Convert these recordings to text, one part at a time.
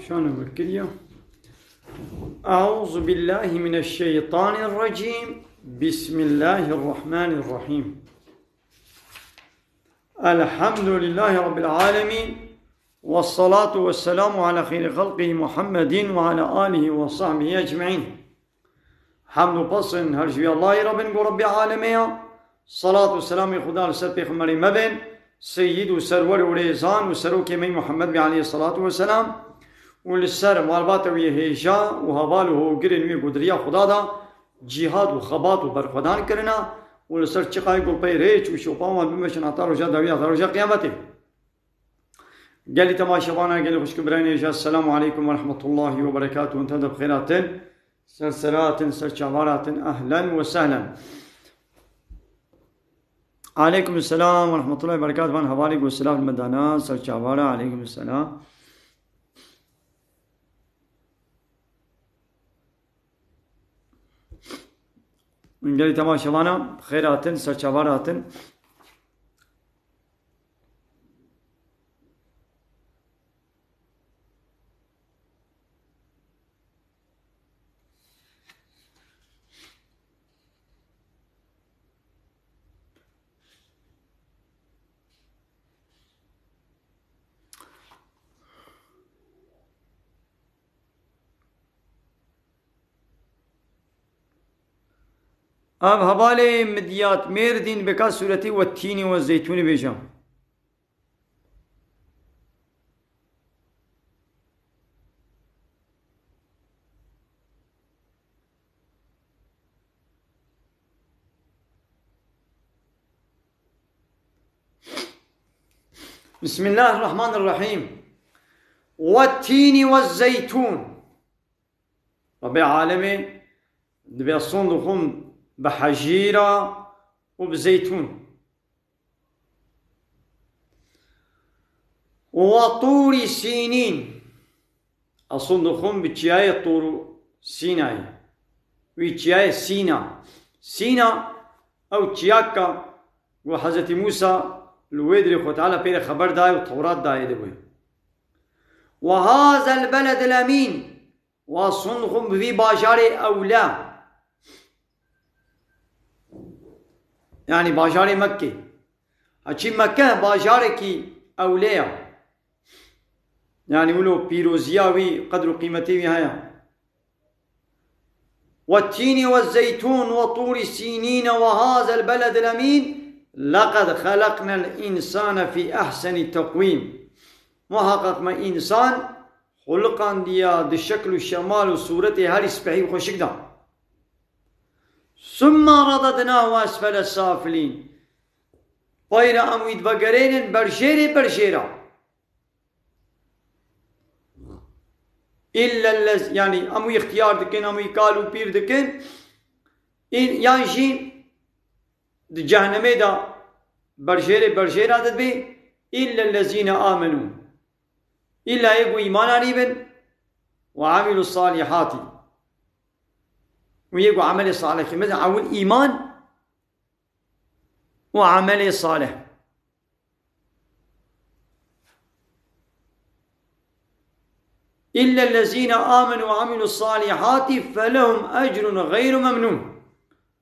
شلون أقول؟ أعوذ بالله من الشيطان الرجيم. بسم الله الرحمن الرحيم. الحمد لله رب العالمين، والصلاة والسلام على خير خلقه محمد وعلى آله وصحبه أجمعين. حمد و پسن هر جوی الله ربن گو رب عالمیا، صلاة و سلام خدا لسر پیغمبر مبین سید و سرور و ریزان و سروک می محمد بی علیه الصلاة والسلام و لسر مالبات و هیجا و حوال و گرن و گدریا خدا دا جهاد و خبات و برخدان کرنا و لسر چقای گل پی ریچ و شوپان و بمشن عطا رجا دویا رجا قیامته. قال تماشاوانا قال خوش كبراني جا السلام عليكم ورحمة الله وبركاته. وانت بخيرات سلسلات سرچاوارات أهلا وسهلا. عليكم السلام ورحمة الله وبركاته. من حوالي والسلام المدانا سرچاوارا عليكم السلام. قال تماشاوانا خيرات سرچاوارات. اب حوالے مدیات میر دین بکا صورتی والتین والزیتون بیجا. بسم الله الرحمن الرحيم. والتين والزيتون. رب العالمين دبي الصندوقهم بحجيرة وبزيتون. وطور سينين. الصندوقهم بتشياي طور سيناي وتشياي سينا سينا أو تشياكا وحضرت موسى الويدري خو تعالى بير خبر داي وتورات داي دبي. وهذا البلد الأمين وصندوقهم في باجار أولى، يعني باجار مكة. أشي مكة باجار كي أولياء، يعني ولو بيروزياوي قدر قيمتي هيا. والتين والزيتون وطور سينين وهذا البلد الأمين لقد خلقنا الإنسان في أحسن تقويم. محقق ما إنسان خلقا ديا دي شكل الشمال وصورته هل يسبحي وخشك دا. ثم رددناه أسفل السافلين. بايرا أمويد بقرين برشيرة إلا اللز، يعني أموي اختيار دكين أموي قالوا بير دكين يعني جين دي جهنمي دا برشيرة دبي إلا الذين آمنوا، إلا يقو إيمان عريبا وعملوا الصالحات ويقو عمل صالح. مثلا أول إيمان وعمل صالح. إلا الذين آمنوا وعملوا الصالحات فلهم أجر غير ممنون.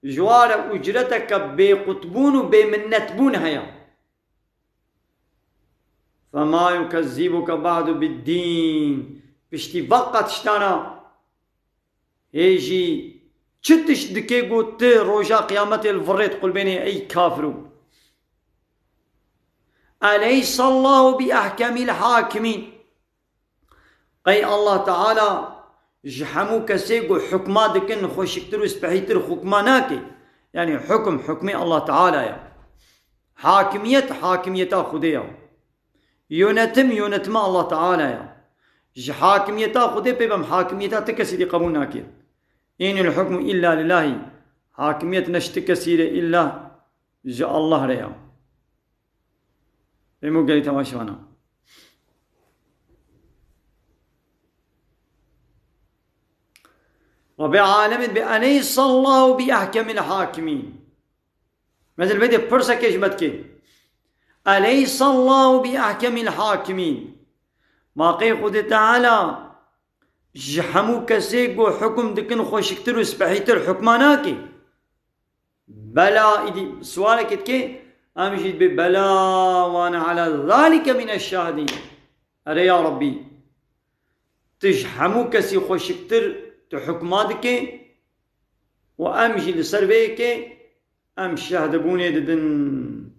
جوار أجرتك بقطبون بمنتبون هيا. فما يكذبك بعد بالدين. بشتي وقت اشتانا هيجي چتش دكي قوت روجا قيامت الفريت قل بيني أي كافرو. أليس الله بأحكم الحاكمين. قي الله تعالى جحمو كسيقو حكما دكن خوشكتر وسبحيتر حكماناكي، يعني حكمي الله تعالى يا حاكمية خديا يونتما الله تعالى يا حاكمية خدي بيبم حاكمية تكسي دي قبوناكي. إن الحكم إلا لله. حاكمية نشتكسير إلا جاء الله ريا. بمو قالي تماشوانا. رب العالمين بأليس الله بأحكم الحاكمين. مثل بدي برسا كجمتك أليس الله بأحكم الحاكمين. ماقي خود تعالى جحمو كسيق وحكم دكن خوشكتر وسبحيتر حكماناكي بلا إدي سؤالك كي أمجد ببلا وأنا على ذلك من الشاهدين أري يا ربي تجحمو كسي خوشكتر تحكماتك وأمجي لسربيك أم شاهدبوني ددن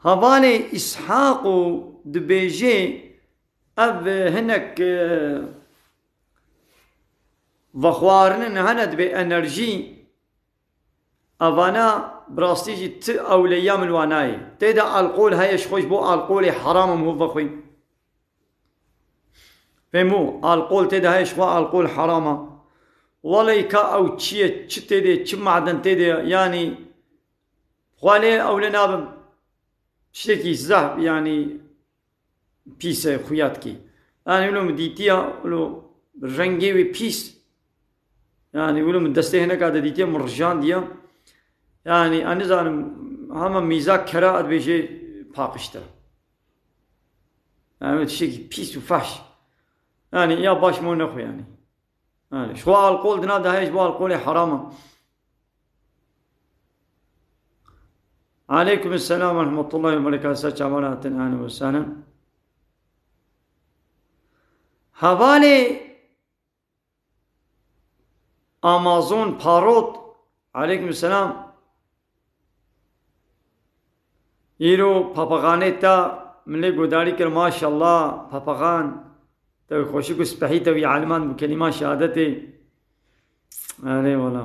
هوالي إسحاق دبيجي أب هنك وخوارن هند بإنرجي أفانا براستيجي أولياء من واناي تيدا القول هايش خوش بو القول حرام هو بخوي فهمو القول تيدا هايش خوا القول حرام والله كا أو تشيه تيدا تش معدن تيدا يعني خوالي أولنا شتكي زهب يعني بيس خوياتكي أنا يقولون ديتيا ولو رنجي وبيس يعني يقولون من دسته هنا قاعدة ديتيا مرجان ديا يعني أنا زانم هم ميزاك كراء بيجي باقشتر يعني تشتكي بيس وفحش يعني يا باش مو نخو يعني شو القول دنا ده هيش بو القول حرام. عليكم السلام ورحمة الله وبركاته. سچامانات أهلا وسهلا. حواله آمازون پاروت عليكم السلام يرو پاپاغانه تا ملي گوداری کر ما شاء الله پاپاغان تو خوشی کو سپحی تو عالمان بکلمات شهادته عليه ولا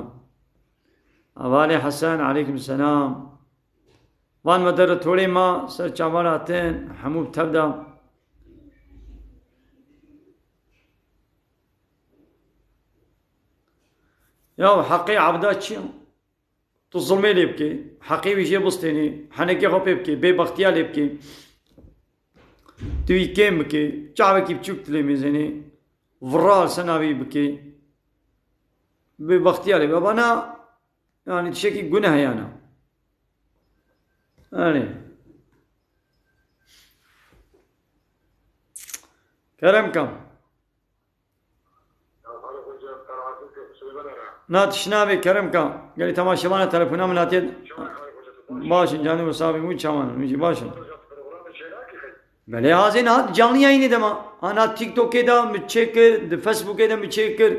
حواله حسن عليكم السلام وان مدر تھوڑے ما سر چاماناتن حموب تبدا يا حقي عبدات شيء تظلمي ليبكي حقي ويجي بستني حنكي خو بيبكي ببختيا ليبكي توي كيم بكي چاوكي بچوك تلميزني ورال سناوي بكي ببختيا ليبكي بابانا يعني تشكي گناه يعني يعني كرم كم ناتشنابي كرم كم قال لي تماشى معنا تلفونا من هاتين باشن جانب وصابي مو çaman ميجي باشن بله هازين هات canlı yayın edema ana TikTok'da mı çeker Facebook'da mı çeker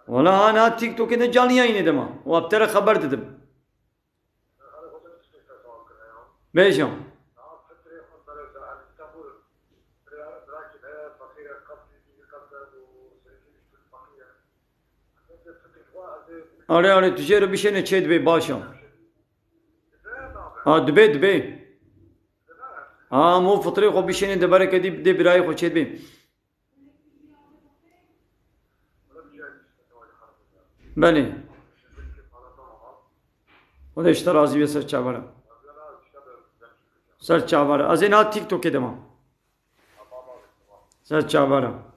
valla ana TikTok'da canlı yayın edema o aptara haber dedim beşam अरे तुझे रबिशे ने छेद बे बाशा हाँ दुबे हाँ मो फतरे को बिशे ने दबारे के दे बिराए को छेद बे बने o da işte razı bir sır çavara sır çavara azena TikTok edema sır çavara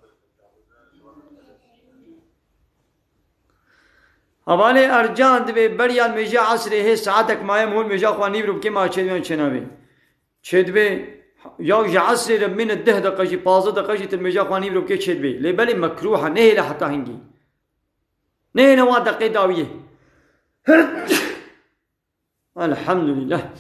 حواله ارجان دبي بريال ميجا عصري هي ساعتك مايم هو ميجا خواني برب كما تشدون چنابي چدبي يا عصري من الده دقيقه 15 دقيقه الميجا خواني برب كي چدبي لبل مكروهه نه له حتى هنگي نه نوا دقيقه داويه الحمد لله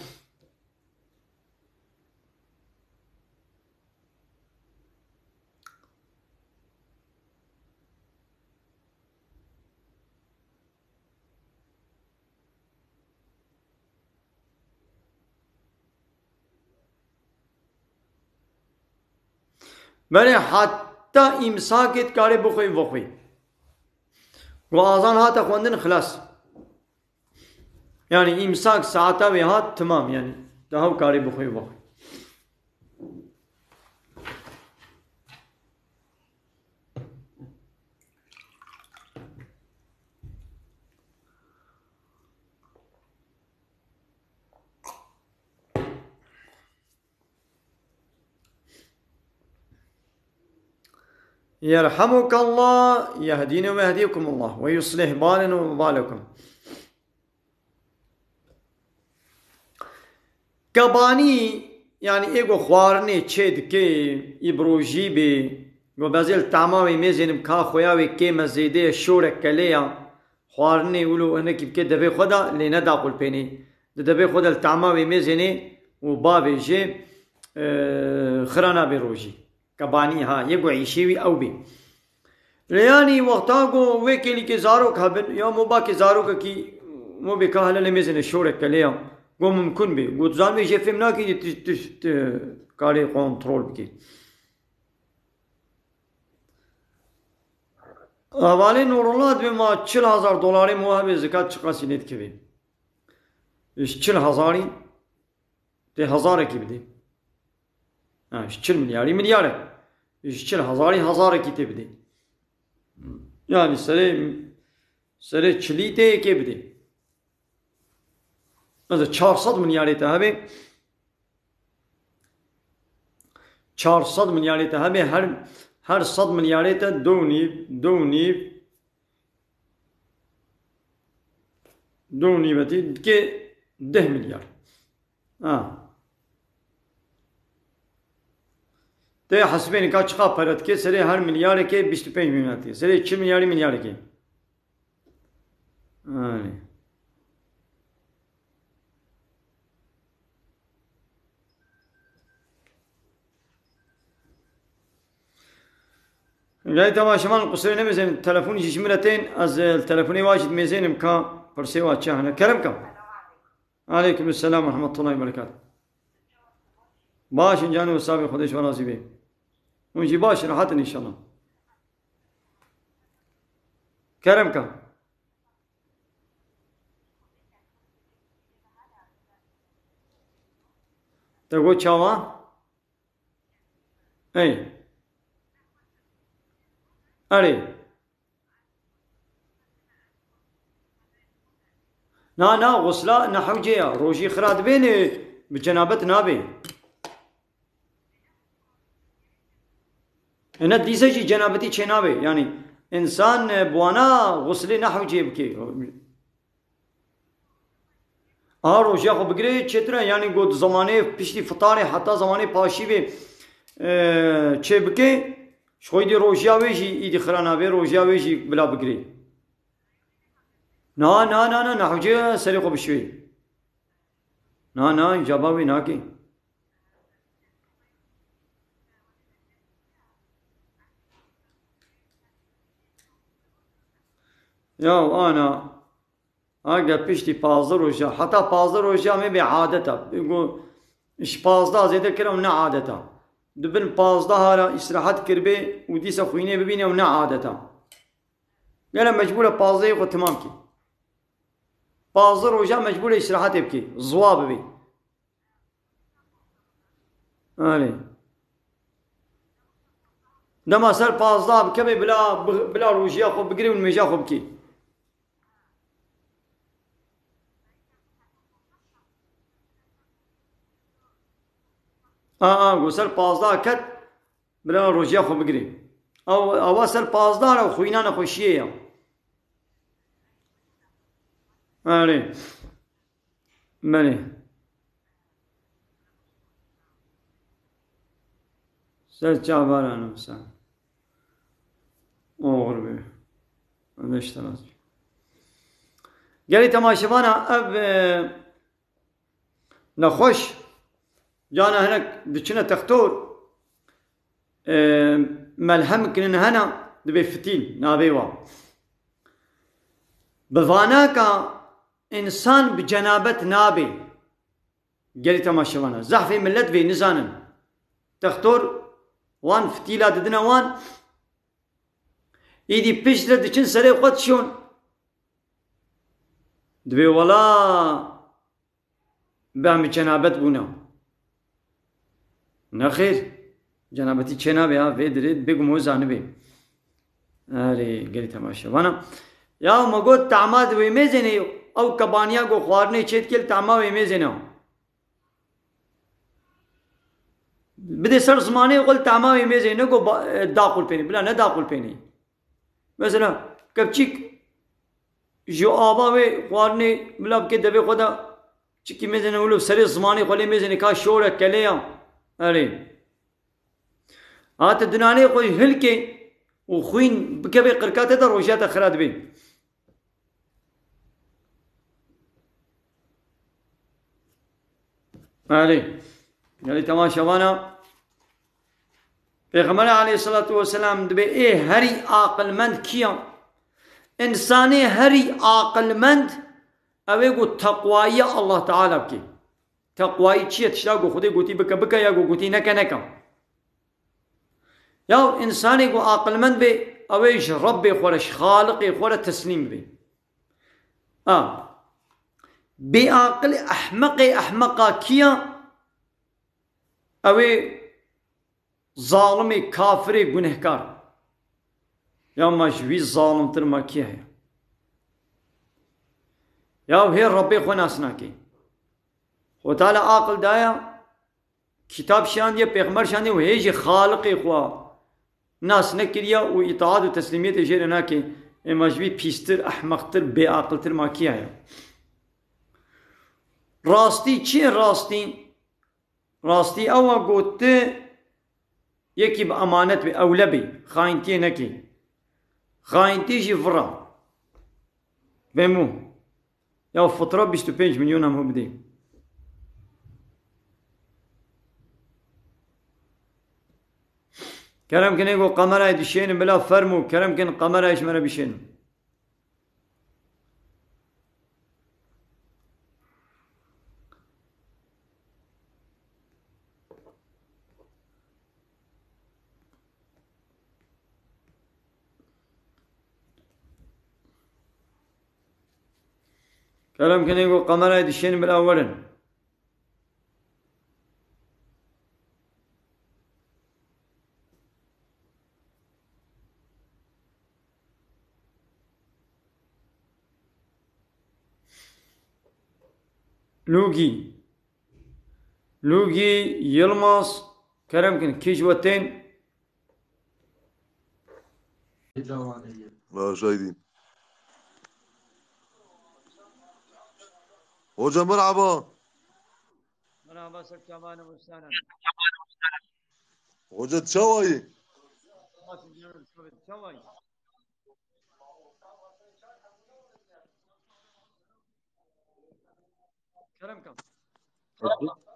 بله حتی امساکت کاری بخوی و آزان هات خواندن خلاص yani imsak saate ve hat tamam yani daha kari bukhuy bak. يرحمك الله يهدينا ويهديكم الله ويصلح بالنا وبالكم. کبانی يعني ايگو خوارني چد كي يبروجي بي گو بازل تمامي ميزنم كا خوياوي كي مزيده شورك كليا خوارني ولو انك بكي دبي خدا لينا داقل بيني دبي خدا التمامي ميزني وبابي جي خرانا بروجي كباني ها يگو عيشيوي او بي لياني وقتا گو ويكي لكي زارو كابن يا مو باكي زارو كي مو بكا هلا ميزن شورك كليا گو ممکن بی گو زن میشه فهم نکی کاری کنترل بکی حوالی نورالله به ما 40,000 دلاری موهب زکات چقاسی نید که بی 40,000 ده هزاره کی بدی 40 میلیاری میلیاره 40,000 کی تی بدی yani سره چلی ته کی بدی مثلا 400 میلیارد هبه 400 میلیارد هبه هر 100 میلیارد دو نیبتی که 10 میلیارد ده حسبین که چقدر پرد که سری هر میلیارد که 25 میلیارد سری 40 میلیارد که جاي تماشا قصري نمزين تلفوني شي شمرتين از التلفوني واجد ميزين كا برسيوات شاهنا كلامكم عليكم السلام ورحمة الله وبركاته باش جانو السابق خدش وراسي بيه ونجي باش راحتني ان شاء الله كلامكم تقول شاوا اي أري نا غسلا نحو جيا روجي خراد بين بجنابت نابي هنا ديسجي جنابتي چنابي يعني إنسان بوانا غسلي نحو جيب كي روجي خو بگري چترا يعني قد زمانه پشتي فطاري حتى زمانه پاشي بي چه بكي شوي دي روجيا ويجي ايدي خرانا بي روجيا ويجي بلا بقري نا نحوجي سريقو بشوي نا جاباوي ناكي يا انا اقدر بيشتي 15 روجيا حتى 15 روجيا مي بعادتها يقول اش 15 زيادة كرا ونا عادتها دبن 15 هارا استراحت کربه و دیسا خوینه ببینه و نه عادتا یعنی مجبوره 15 خود تمام کی 15 روزا مجبوره استراحت بکی زواب بی آره دما سر 15 بکمه بلا روزیا خوب بگیری و نمیجا خوب کی گوسر 15 کت بلا روزیا خو بگیری او سر 15 رو خوینا نخوشیه آره بله سر چابارانو سن اوغر بی ادشتراز گلی تماشبانا اب نخوش جانا هناك دچنا تختور ملهم كن هنا دبي فتيل نابيوا بفاناكا انسان بجنابت نابي قالي تماشوانا زحفي ملت في نزانا تختور وان فتيلا ددنا وان ايدي بيشتر دچن سري قد شون دبي ولا بعمل جنابت بونا نخير جنابتي چنابه ها ويدريد بيگو موزانه بي آره گلی تماشا وانا یا مگو تعماد ويميزنه او کبانیا گو خوارنه چيت كل تعما ويميزنه بده سر زمانه قل تعما ويميزنه گو داخل پيني بلا نه داخل پيني مثلا کبچيك جو آبا وي خوارنه بلا بكي دبي خدا چکی میزنه ولو سری زمانی خلی میزنه کا شوره کلیا اره هات دنانه خوی هلکه و خوین بکبه قرکات در روشات خراد بی اره یعنی تماشاوانا پیغمبر علیه الصلاة والسلام دبی ای هری عاقلمند کیا انسانی هری عاقلمند اوه گو تقوایی الله تعالی بکی تقوایی چیه تشتا گو خودی گوتی بکا بکا یا گو گوتی نکا نکا یا انسانی گو عاقلمند بی اوهش رب خورش خالق خور تسلیم بی بی عاقل احمقا کیا اوه ظالم کافر گنهکار یا مجوی ظالم تر ما کیا ہے یا هی ربی خو ناس ناکی خو تعالی عاقل دایا کتاب شان دیا پیغمبر شان دیا و هیچ خالق خوا ناس نکریا و اطاعت و تسلیمیت جیر ناکی مجوی پیستر احمقتر بی عاقلتر ما کیا ہے راستی چیه راستی اوا گوته یکی با امانت بی اوله بی خاینتی نکی خاینتی جی فرا بمو یا فطره 25 میلیون هم بدیم کرم کنه گو قمره دشین بلا فرمو کرم کن قمره اش مرا بشین کرم کنه گو قمره دشین بلا ورن لوگی یلماس کرم کن کیجوتین لا شاهدين هوجة مرحبا سك شبانا وسانا هوجة تشاوي کرم کم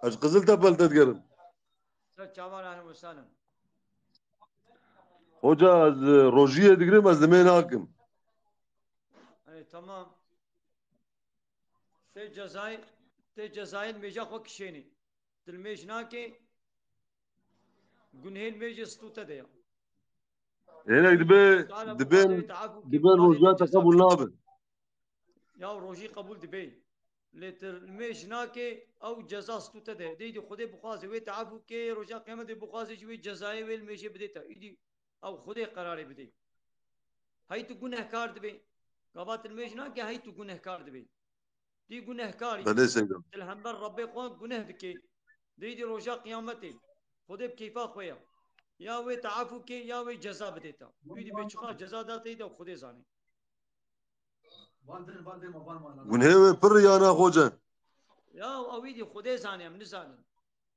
اش قزلت بلدت قرن سك شبانا وسانا هوجة از روجية دقريم از دمين هاكم تمام ته جزائر میجا خو کشینی تلمیش ناکی گنهین میجا ستوتا دیا هنا دبين روجيات قبل نابن یا روجی قبول دبی لتلمیش ناکی او جزا ستوتا دیا دی خود بخوازی وی تعفو که روجا قیمت بخوازی جوی جزای ویل میجا بدیتا ایدی او خود قراری بدی هی تو گناه کار دبی قبات الميش ناکی هی تو گناه کار دبی دی گناه کاری بني سيدم الهمبر ربي خوان گناه دکی دی روجا قیامتی خود بکیفا خویا یا وی تعفو که یا وی جزا بدیتا ایدی بچخا جزا داتی دا خود زانی ونهي پر يانا هوجة یا اویدی خود زانی هم نزانن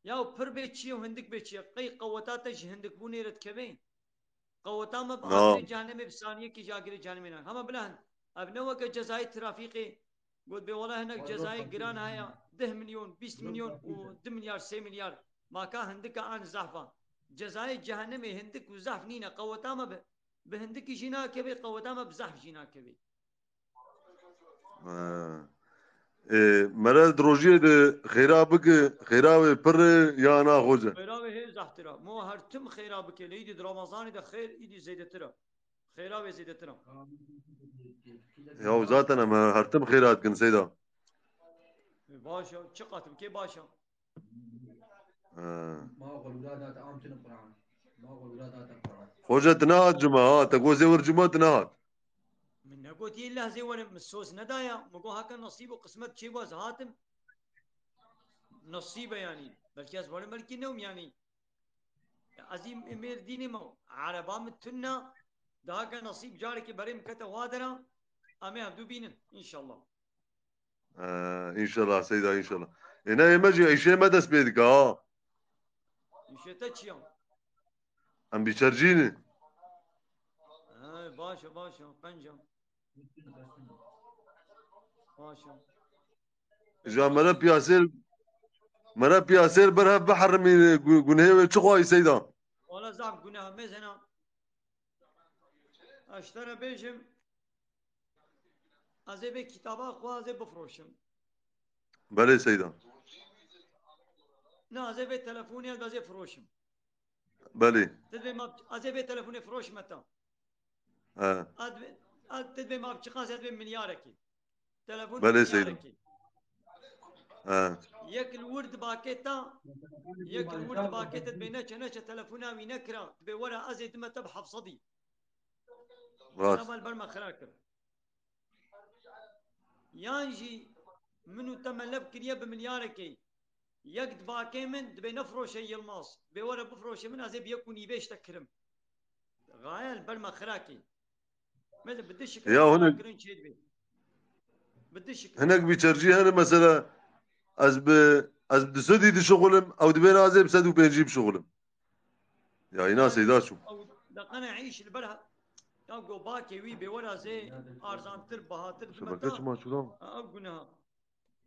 یا پر بچی و هندک بچی قی قوتاتش هندک بونی رد کبین قوتا ما بآخر نعم جهنم بثانیه کی جاگیر جهنم نه هم بلند اب نو که جزای ترافیقی قلت بي والله هناك جزائر جيران هاي 10 مليون 20 مليون و2 مليار 6 مليار ما كان هندك عن زحفة جزائر جهنم هندك وزحف نينا قوتا ما بهندك جينا كبي قوتا ما بزحف جينا كبي مرد روجية ده خيرابك خيرابي پر يانا هوجة خيراوي هي زحترا مو هرتم خيرابك ليدي رمضان ده خير ايدي زيدترا خيراوي زيدترا يا ذاتنا ما هرتم خيرات كن سيدا باشا چقاتم كي باشا هوجة تناهت جماعة تقول زور جماعة تناهت من نقول تي الله زي وانا مسوس ندايا مقو هكا نصيب وقسمت شي واز هاتم نصيبه يعني بلكي از وانا ملكي نوم يعني عظيم امير ديني مو عربا متنا ده هكا نصيب جاري كي بريم كتا وادنا امي عبدو بينن ان شاء الله ان شاء الله سيدا ان شاء الله. هنا يمجي اي شيء ما دس بيدك يشتتشيا. ام بيشرجيني. باشا باشا قنجة. باشا. جا مرا بياسير برها بحر من جنيه تشخواي سيدا. ولا زعم قناها مزنا. اشترى بيجم. ازي كتابا خوازي بفروشم. بلي سيدا. نا ازي تلفوني ازي فروشم. بلي. تدبي ما ازي تلفوني فروش متى. تدبي ما بتشخاص ادبي ملياركي. تلفون بلي سيدا. ملياركي. يك الورد باكيتا. يك الورد باكيتا بينك نش تلفونا وينكرا بورا ازي دم تبحف صدي. راس. نبال برما خراكر. يانجي منو تملب كريا بملياركي. يقد باكي من دبي نفروش يلماس بورا بفروش من ازي بيكون يبيش تكرم. غايل برما خراكي. ماذا بدش يا كلام هناك. خراكرين شيء بي. بدش كلام. هناك بيشرجي هنا مثلا از بسودي دي شغلم او دبي نازل بسدو بيجيب شغلم. يا ناس سيدا شو. او دقنا عيش البرها. ياقو باكي وي بورا زي ارزان تر بهاتر شبكة دمتا. ما شو ده. قلنا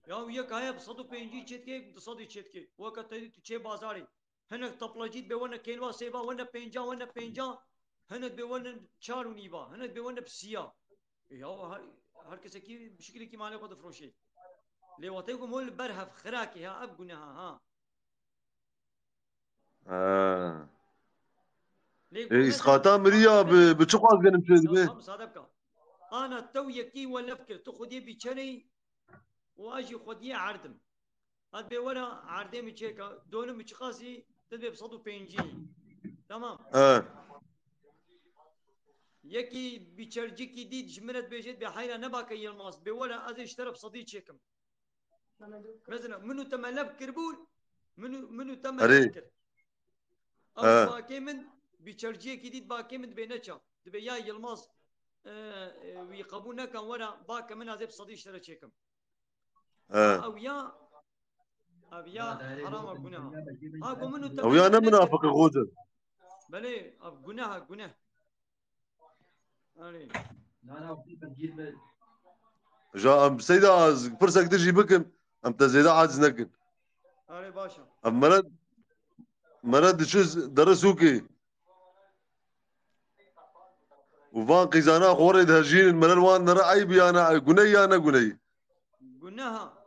يا وياك هاي بصدو بينجي تشتكي بصدو تشتكي وقت تشي بازاري هناك طبلجيت بيونا كيلوا سيبا ونا بينجا ونا بينجا هناك بيونا شارو نيبا هناك بيونا بسيا يا هر كسي كي بشكل كي مالي قد فروشي لي واتيكم مول برها في خراكي ها ابقنا ها ليكو إيه مثلا إسقاطا مريا بتشقى جنب شيء يا به. خمس هذاك انا تو يكي ولا فكر تاخذ بيشري واجي خديه عردم هاد بورا عرضه میچه دونه میچخاسی تدبی بصدو پنجی تمام یکی بیچرجی کی دید جمرت بیجید به حیرا نباکه یلماس بورا از اشترب صدی چکم مثلا منو تملب کربول منو تملب أري. کر او باکه من بیچرجی کی دید باکه من دبی نچا دبی یا یلماس ويقبول نكا ورا باكه من هذا بصدي اشترى چکم او يا ابيا حرام ابغناها ها منو أو يا أنا تملب نكر منافق الغوجل. بلي ابغناها جناه أري جا أم سيدا فرصة تجي بكم أم تزيدا عاجز نكن. أري باشا أم مرد شو درسوكي وفان قيزانا خورد هجين الملل وان نرى أي بيانا جني أنا جني. جناها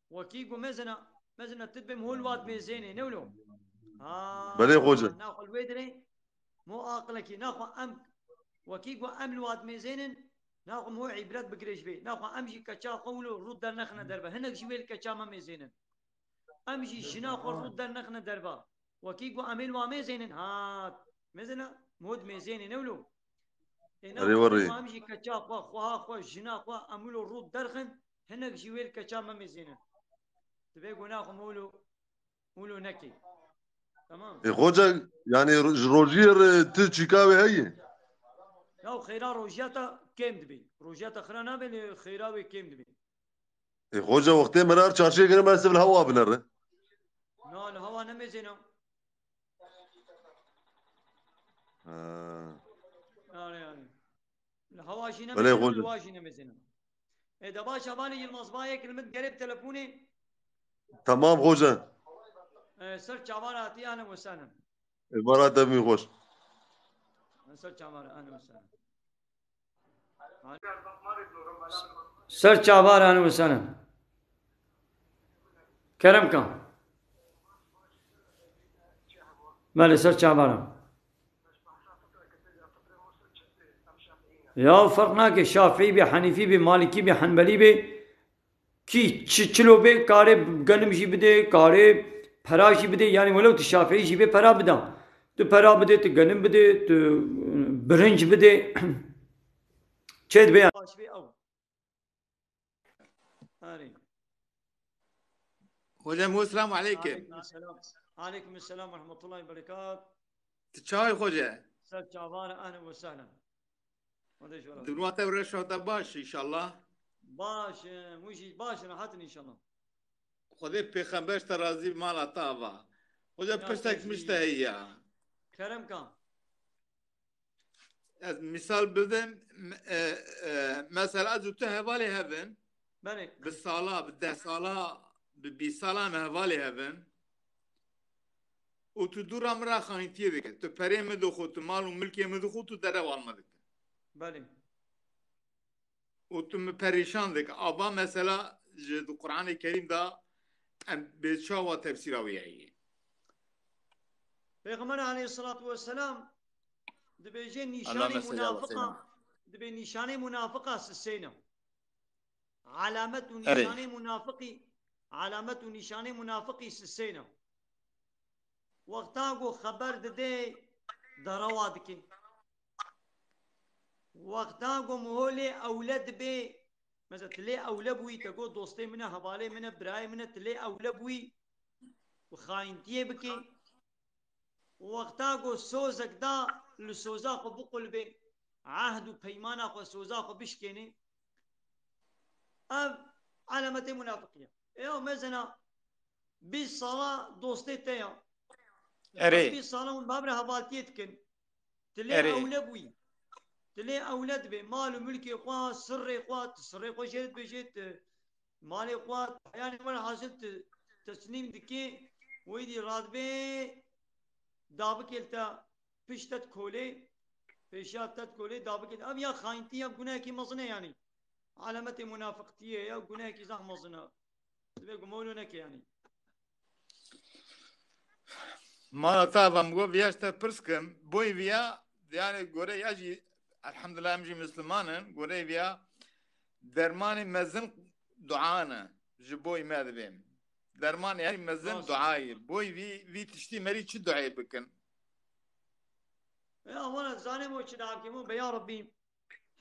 وكيكو مزنا تدبم هو الواد ميزيني نولو بلي غوجل. ناخذ الويدري مو عاقلك ناخذ وكيكو الواد ميزينن ناخذ مو عبرات بقريش بي ناخذ امشي كشا قولو رد النخنه دربه هناك جويل كشا ما ميزينن امشي شناخذ رد النخنه دربه وكيكو اميل واميزينن مزنا مود ميزيني نولو أري هنا أميل وري. وامشي كشا خوا جنا خوا امولو رود درخن هناك جويل كشا ما ميزينن تبي ناخذ مولو نكي تمام غوجل يعني روجير تشيكاوي هي. لو خيرا روجياتا كيم دبي روجياتا خرانا بين خيراوي كيم دبي غوجل وقتين مرار شاشة كنا ما نسيب الهواء بنره. لا الهوا نمزينا يعني الهوا شي بلي نمزينا غوجل. والواجي نمزينا إذا باشا بالي المصبايا كلمة قريب تلفوني تمام غوجل. سرت عباراتي أهلا وسهلا المرات دمي خوش. سرت عبارة أهلا وسهلا سرت عبارة أهلا وسهلا كرم كان مالي سرت عبارة يا فرقنا के शाफी भी हनीफी भी मालिकी भी हनबली भी की çilo be kare ganım jibde kare para jibde yani ولو تشافعي جيبه para bida تو para bide تو ganım bide تو برنج bide çed be خوجه السلام عليكم. عليكم السلام عليكم السلام ورحمة الله وبركاته تشاي خوجه سر شعبان أهلا وسهلا دلوقتي ورشة باش إن شاء الله. باش موشي باش راحتني ان شاء الله. خدا پیغمبرش ترازی مالا تابا. خدا پشتک مشتهیه. كرم كان. مثال بدم مثلا از تو حوالی هبن. بله. بالصلاة بالده صلاة بصلاة مهوالی هبن. و تو دور امرا خانیتیه بکن. تو پره مدخو تو مال و ملکی مدخو تو دره والمدک. بله. و تو پریشان دک. آبا مثلا جد قرآن کریم دا بچا و تفسیر آویایی. پیغمبر علیه الصلاة والسلام دبیجه نشانه منافقه دبی نشانه منافقه سسینه. علامت و نشانه منافقی سسینه. وقتا گو خبر دده درواد کی. وقتا گو مهوله اولاد به مثلا تلی اولاد بوی تگو دوسته منه حواله منه برای منه تلی اولاد بوی و خاینتیه بکی. وقتا گو سوزک دا لسوزا خو بقل به عهد و پیمانا خو سوزا خو بشکنه. اب علامت منافقیه. ایو مثلا 20 ساله دوسته تیا. اره 20 ساله اون بابر حوالتیت کن. تلی اولاد بوی. تلي أولاد به مال وملك إخوات سر إخوات سر إخوات جيت بجيت مال إخوات يعني ولا حاصل تسليم دكي ويدي راتبه دابك يلتا بيشتت كولي بيشتت كولي دابك أب يا خاينتي أب جناك مصنع يعني علامة منافقتية يا جناك زح مصنع تبي قمولونك يعني ما تابم قو بيشت برسكم بوي بيا يعني قري يجي الحمد لله امجي مسلمانن قري بيا درمان مزن دعانا جبوي ماذا بهم درمان يعني مزن دعاي بوي في تشتي مري شو دعاي بكن يا وانا زاني مو شداكي مو بيا ربي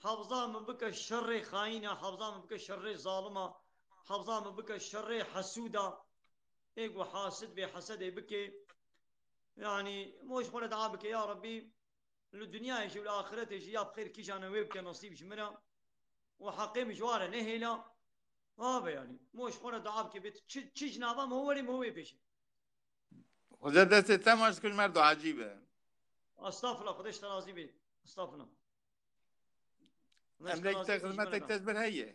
حافظا من بك الشر خاينة حافظا من بك الشر ظالمة حافظا من بك الشر حسودة ايقو حاسد بحسد بك يعني موش خونا دعا بك يا ربي الدنيا يجي والآخرة يجي يا بخير كيش أنا ويبك نصيب منها وحقي مجوارة نهيلا هذا يعني موش خونا دعا بك بيت تشيج نابا مهوري مهوي بيش وجد دست تماش كل مرد عجيبة استغفر الله خدش ترازي بي استغفر الله أمريكا خدمتك تزبر هي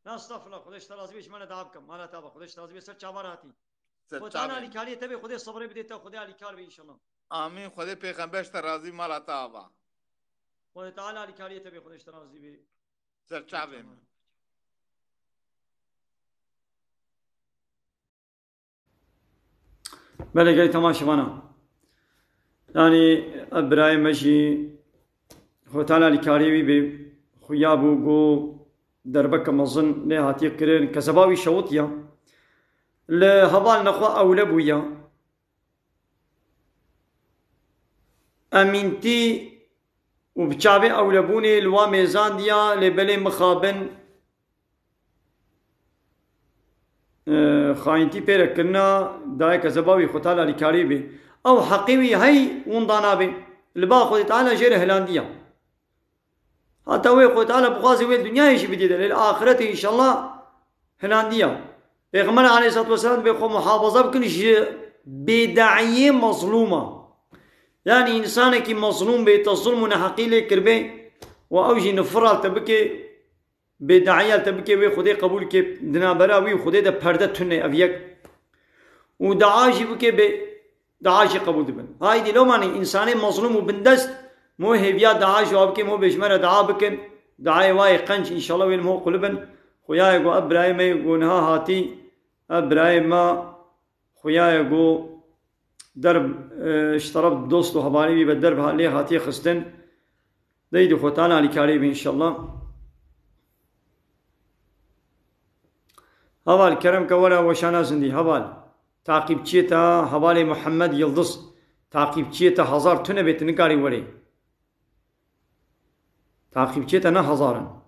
لا استغفر الله خدش ترازي بيش ما دعابكم ما لا تابا خدش ترازي بي سر چاباراتي خدانا علي كاريه تبي خدي صبري بديته خدي علي كار بي إن شاء الله آمين خدي پیغمبرش ترازي مالا تابا خدي تعالى علي كاريه تبي خدش ترازي بي سر چابم بله قال تماشي وانا يعني ابراهيم مشي خو تعالى لكاريبي بي خيابو جو دربك مظن لهاتي كرين كسباوي شوطيا لهبال نخوا اولبويا امينتي وبچاوي اولبوني لوا ميزان ديا لبلي مخابن خاينتي بيرك كنا داي كسباوي خو تعالى لكاريبي او حقيوي هي وندانا بي لبا خو تعالى جير هلانديا حتى ويقول تعالى بغازي وين الدنيا يجي بديده للآخرة إن شاء الله هلانديا پیغمبر عليه الصلاة والسلام بيقول محافظة بكنش بداعية مظلومة يعني إنسانك مظلوم بيت الظلم ونحقي لك كربي وأوجي نفرال تبكي بداعية تبكي وخدي قبول كي دنا براوي وخدي ده پرده تنه أبيك ودعاجي بكي دعاجي قبول دبن هاي دي لو معني إنساني مظلوم وبندست مو هيبيا دعاء جواب كي مو بيشمر دعاء بكن دعاء واي قنش ان شاء الله وين مو قلبن خويا يقول ابراهيم يقول ها هاتي ابراهيم ما خويا يقول درب اشترب دوست وحبايبي بالدرب عليه هاتي خستن ديدو خوتانا على كاريب ان شاء الله هوال كرم كولا وشانا زندي هوال تعقيب تشيتا هوالي محمد يلدس تعقيب تشيتا هزار تنه بيت نكاري وري تعقيب تشيتا نه هزارا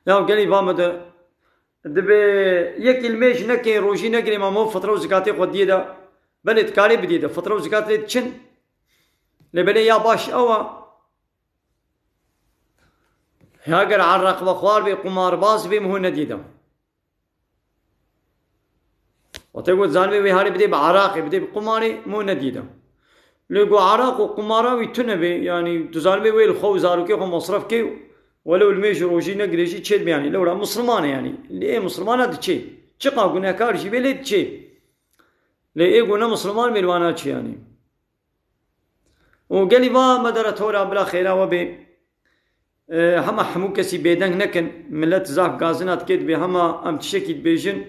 يا قالي بامد دبي يك الميش نكي روجي نكري ما مو فتره وزكاتي قديه ده بلد كاري بديده فتره وزكاتي تشن لبلي يا باش اوا هاگر عرق بخوار بي قمار باز بي مهو نديدم وتقول زانبي ويهاري بدي بعراقي بدي بقماري مو نديدم لقوا عراق وقمارا ويتنبي يعني تزانبي ويل خو زاروكي خو مصرف كي ولو الميش روجي نقريجي تشيد يعني لو مسلمان يعني اللي ايه مسلمان هذا تشي شقا قلنا كارشي بيلي تشي لي ايه قلنا مسلمان ملوانا تشي يعني وقال لي ما مدرة تورا بلا خيرا وبي هما حمو كسي بيدنگ نكن ملت زاف غازنات كيد بي هما ام تشكي بيجن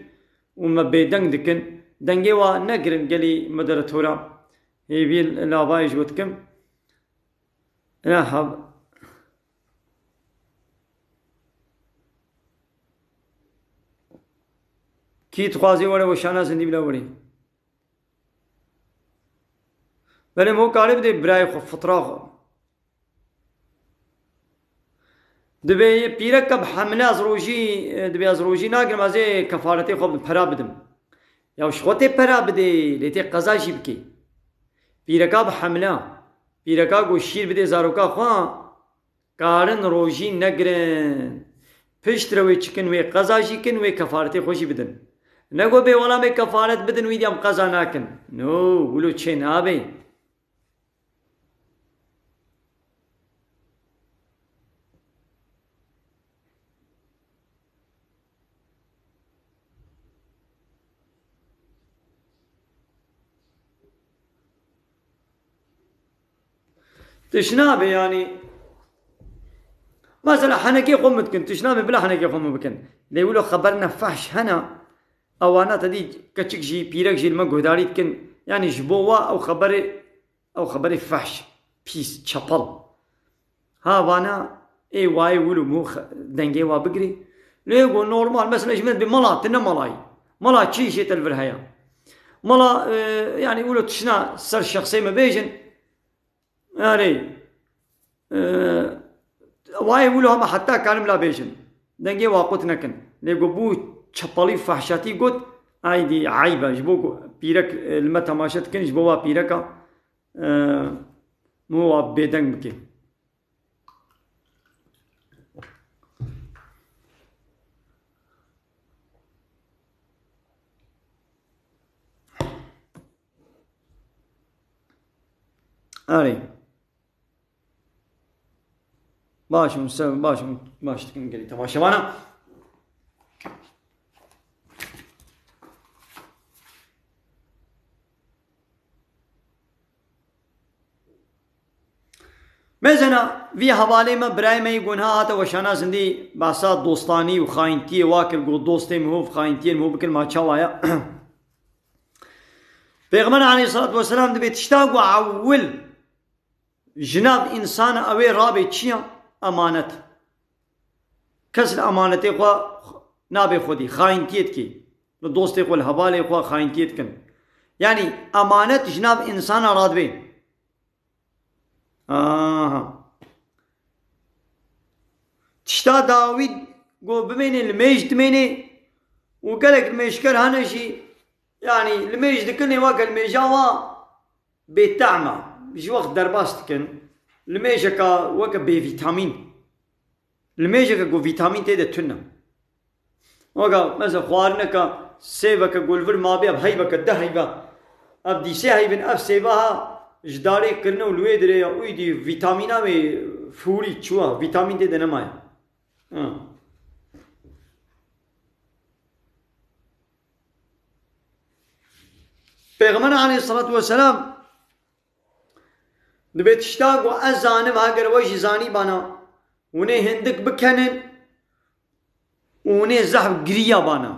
وما بيدنگ دكن دنگي وا نگرن قال لي مدرة تورا هي بي لا بايج وتكم لا حب كي تخوازي ولا وشانا زندي بلا وري بله مو قالب دي براي فطراغ دبي بيرك بحمله از روجي دبي از روجي ناگر مازه كفارتي خوب پرا بدم يا شخوتي پرا بدي لتي قضا جيبكي بيركا بحمله بيركا گو شير بدي زاروكا خوا قارن روجي نگرن پشت روي چكن وي قضا جيكن وي كفارتي خوشي بدن نگو بي ولا مي كفارت بدن وي ديام قضا ناكن نو ولو چين آبي تشنابه يعني مثلا حنكي قمت كنت تشنابه بلا حنكي قم بكن لي يقولوا خبرنا فحش هنا او انا تدي كتشك جي بيرك جي المقهداري كن يعني جبوه او خبري فحش بيس تشابل ها وانا اي واي يقولوا مو دنجي وا بقري ليه يقول نورمال مثلا جمت بملا تنا ملا شي شي تلفرهيا ملا يعني يقولوا تشنا سر شخصي ما بيجن يعني واي يقولوا هم حتى كلام لا بيجن دنجي واقوت نكن ليقو بو تشبالي فحشاتي قد ايدي عيبه جبو بيرك المتا ماشت كن جبوا بيركا مو بيدنگ بكي اري باش تكون قلي تماشى وانا مثلا في حوالي ما براي ما يقول هذا وشانا زندي باسات دوستاني وخاينتي واكل قول دوستي مهو خاينتي مهو بكل ما تشوايا پیغمبر عليه الصلاة والسلام دبي تشتاقوا عول جناب انسان اوي رابي تشيا امانت كسر امانتي خوا نابي خودي خاينتيت كي دوستي خو الحوالي خوا خاينتيت كن يعني امانت جناب انسان راد بي تشتا داوود قو بميني الميج تميني وقالك الميشكر هنشي يعني الميج دكني واقع الميجاوا بتعمى مش وقت درباستكن الميجا كا واقع بفيتامين الميجا كا فيتامين تيدا تنا واقع مثلا خوارنكا سيبا كا قولفر ما بي اب هيبا كا ده هيبا اب دي سي هيبن اف سيباها جداري کرنا ولوي دري اوي دي فيتامينا مي فوري چوا فيتامين تيدا نمايا پیغمبر عليه الصلاة والسلام دبيت اشتاق وازانم هاگر وجه زاني بانا ونه هندك بكنن ونه زحب گريا بانا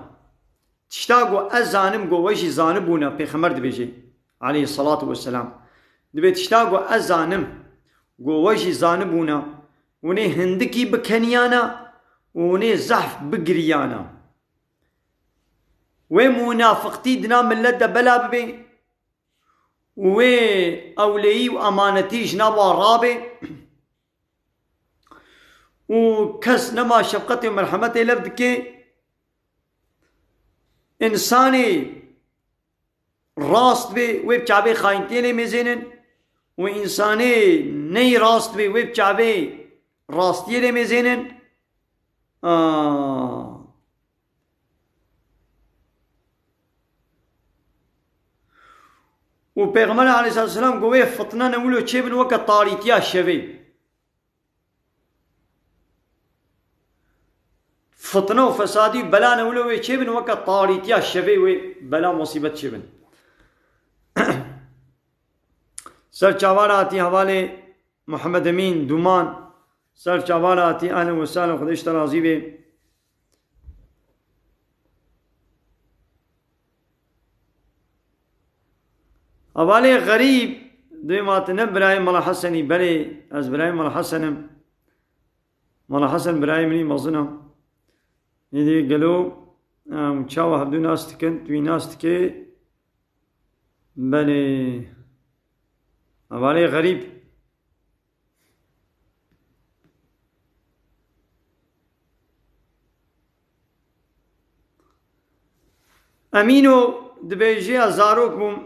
تشتاق وازانم گو وجه زانبونا پیغمبر دبيجي عليه الصلاة والسلام دبيت اشتاق وازانم گو وجه زانبونا ونه هندكي بكنيانا ونه زحف بگريانا ومنافقتي دنا ملت بلا ببي وأولي وأمانتي جناب رابي وكس نما شفقتي ومرحمتي لفدكي إنساني راست بي وبشعبي خاينتيني مزينن وإنساني ني راست بي وبشعبي راستيني مزينن و پیغمبر علیه السلام گوه فتنه نولو چه بن وقت طاریتیا شوی فتنه و فسادی بلا نولو چه بن وقت طاریتیا شوی و بلا مصیبت چه بن سر چاوار آتی حوالے محمد امین دومان سر چاوار آتی اهلا و سهلا خودش ترازی به حوالے غریب دوی ماتنه برای ملا حسنی بله از برای ملا حسنم ملا حسن برای منی مزنم نیدی گلو چاو هبدو ناست کن توی ناست که بله حوالے غریب امینو دبیجی ازاروک بوم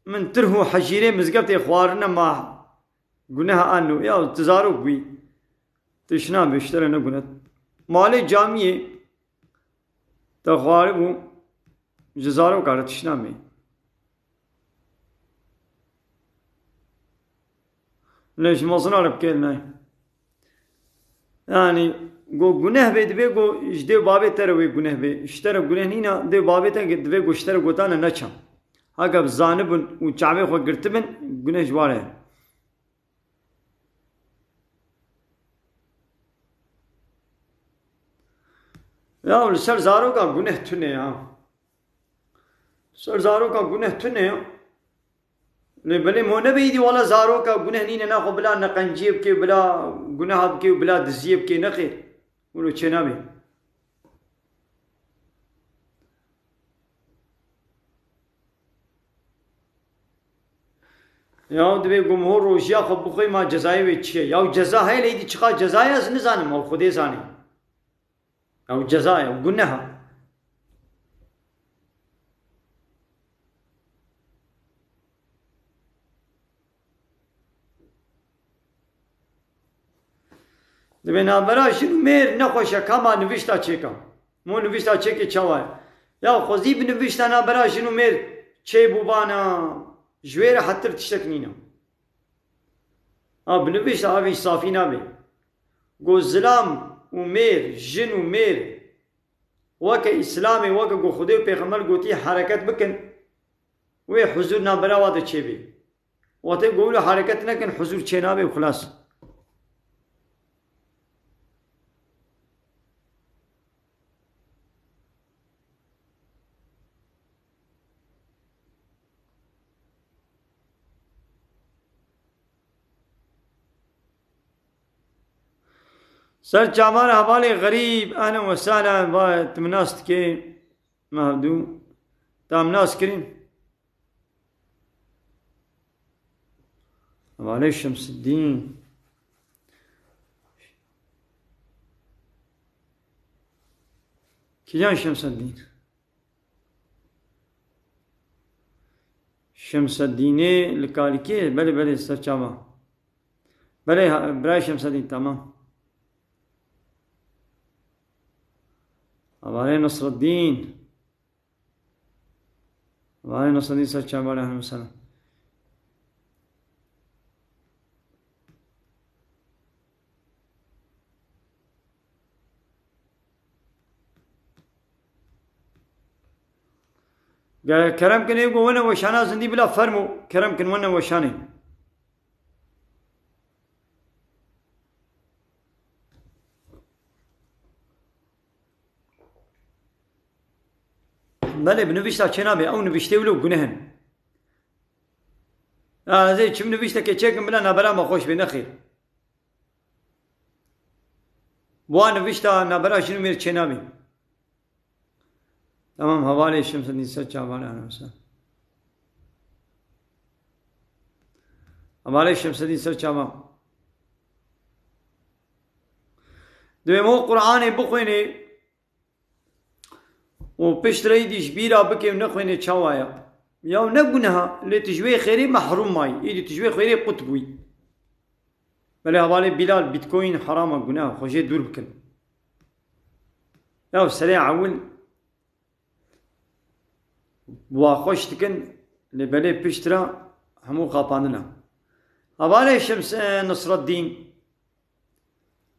من ترهو حجیره مزگبت خوارنا ما گناه آنو یا تزاروک بی تشنا بیشتر نگوند مال جامعه تا خواره بوم جزارو کار تشنا می ليش مصنع ربكير ناي يعني گو گناه بيد بي گو اجدي بابي تروي گناه بي اشترى گناه نينا دي بابي تا گد بي گو اشترى گوتانا نچم هاگا بزانبن و چاوي خو گرتبن گناه جواره يا سر زارو کا گناه تنے يا سر زارو کا گناه تنے بلے مونا بيدي ولا زارو کا گناه نينا ناخو بلا نقنجيب كي بلا گناه بكي بلا دزيب كي نخير ولو چنابي یا دبی گمهور روشیا خب بخوی ما جزای وی چیه یا جزا ہے لیدی چقا جزای از نزانم او خودی زانی او جزای او گناه دبی نابرا شنو میر نخوشه کما نوشتا چیکا مو نوشتا چیکی چوای یا خوزی بنوشتا نابرا شنو میر چی بوبانا جوير حتى تشتكنينا بنوشت هاوي صافي نابي قو زلام ومير جن ومير وكا إسلامي وكا قو خديو بيغمال قوتي حركات بكن وي حضور نابرا وادا چيبي واتا قولو حركات نكن حضور چي نابي وخلاص سر چامار حوالے غریب اهلا وسهلا با تمناست کے مهدو تامناس کریم حوالے شمس الدین کجان شمس الدین شمس الدین لکالکی بله بله سر چامار بله برای شمس الدین تمام حوالے نصر الدین حوالے نصر الدین سر چامار اهلا وسهلا کرم کنه گو ونه وشانا زندی بلا فرمو کرم کن ونه وشانی بله بنوشتا چنابه او نوشته ولو گنهن زي چم نوشته که چکم بلا نبرا ما خوش به نخیر بوا نوشتا نبرا شنو میر چنابه تمام حوالے شمس الدین سچا حوالے اهلا وسهلا حوالے شمس الدین سچا دویمو قرآن بخوینه و پشت رای دیش بیرا بکیم نخوینه چاوایا یا نگونه لی تجوی خیری محروم مای ایدی تجوی خیری قطبوی بله حوالے بلال بیتکوین حرام گناه خوشه دور بکن يا سريع عول واخوش تكن لبلي بيشترا همو خاباننا أبالي شمس نصر الدين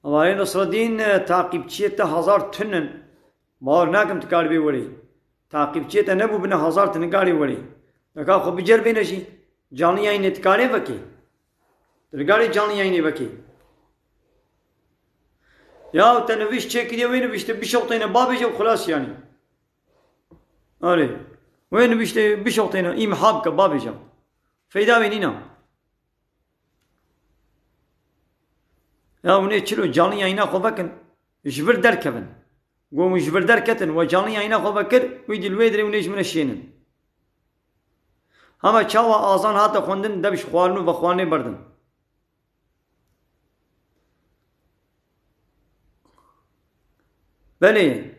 أبالي نصر الدين تعقيب تشيتا 1000 تنن باور ناكم تقال بي ولي تعقيب تشيتا نبو بنا 1000 تنقالي ولي لكا خو بجربي نشي جاني يعني تقالي بكي تقالي جاني يعني بكي يا تنفيش تشيكي دي وين بيشت بشوطين بابي جو خلاص يعني أولي وين بيشت بشوطين إيم حابك بابي جو فيدا وينينا يا وني تشلو جاني عينا خو بكن جبر دركبن قوم جبر دركتن وجاني عينا خو بكر ويدي الويدري ونيج من الشينن هما تشاوا آزان هاتا خوندن دبش خوارنو بخواني بردن بلي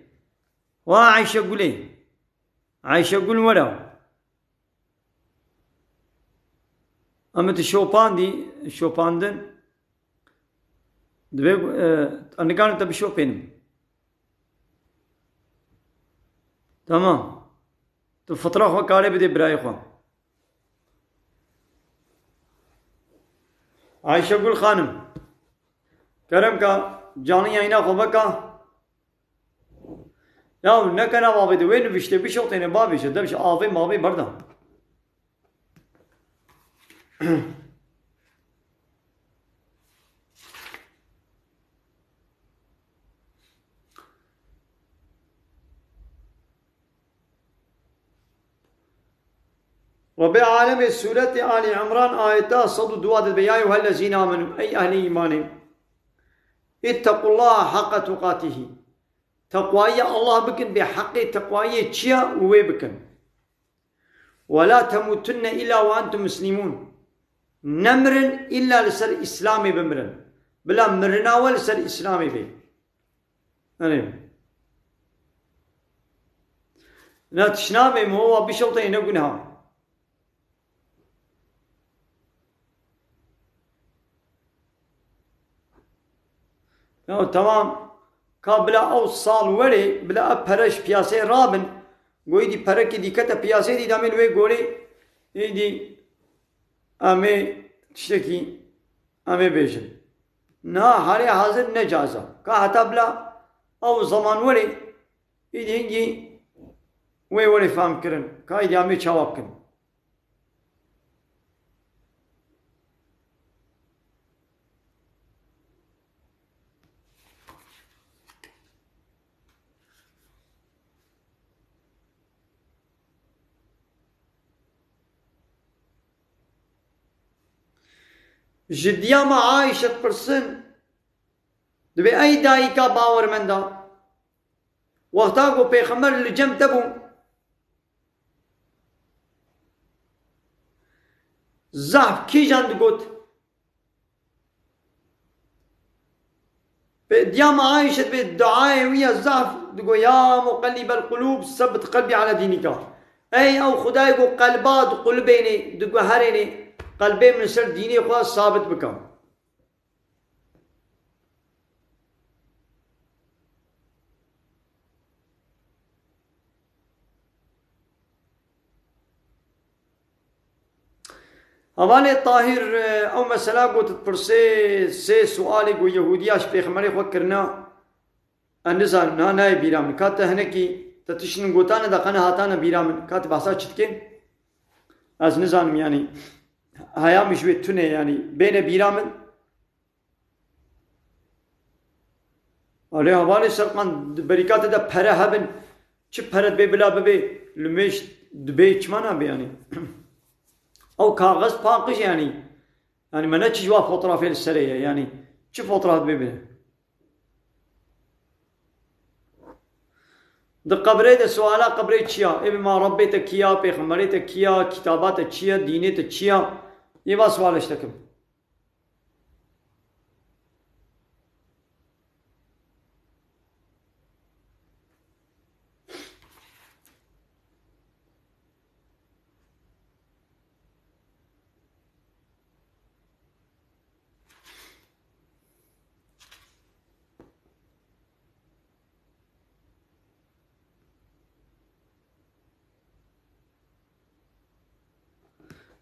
وعايشة قولي عايشة قول ولا أما تشوبان دي شوباندن دبي أنا كان تبي شوبين تمام تفترة خو كاري بدي براي خو عايشة قول خانم كرم كا جاني عينا خو بكا يا نكنا بابي دي وين بيشتي بشوطين بابي شو دبش آفي مابي بردا رب العالمين سورة آل عمران آيات صد دواد يا أيها الذين آمنوا أي أهل إيمان اتقوا الله حق تقاته تقوايا الله بكن بحق تقوايا تشيا ووي بكن ولا تموتن إلا وأنتم مسلمون نمرن إلا لسر إسلامي بمرن بلا مرنا ولسر إسلامي بي لا تشنابي هو بشوطين نقولها تمام كابلا أو صال وري بلا أبرش بياسي رابن قوي دي برك دي كتا بياسي دي دامين وي قولي دي أمي تشتكي أمي بيجن نا حالي حاضر نجازة كا حتى بلا أو زمان وري دي هنجي وي وري فهم كرن كا دي أمي چاواب كن جديا ما عايشة برسن دبي أي دايكا باور من دا وقتا کو پیغمبر لجم تبو زعف كي جاند قوت ديام عايشة بالدعاء ويا زعف دقو يا مقلب القلوب ثبت قلبي على دينك أي أو خداي قو قلبات قلبيني دقو هريني قلبي من سر ديني خواص ثابت بكم أماني طاهر أو مسألة قلت تبرسي سي سؤالي قو يهودياش بيخمري خوكرنا النزال نا ناي بيرامن كاتا هنكي تتشن قوتانا دا قنا هاتانا بيرامن كات بحثا چتكين از نزانم يعني هيا مشوي تونه يعني بين بيرامن عليه حوالي سرقان بريكات دا پره هبن چه پرد بي بلا ببي لمش دبي چمانا بي يعني او كاغذ باقش يعني ما نتش جوا فوتوغرافي السريه يعني چه فوتوغراف ببين ده قبره ده سوالا قبره چيا ابن ما ربيتك كيا پیغمبريتك كيا كتاباتك چيا دينيتك چيا ये बात सवाल तक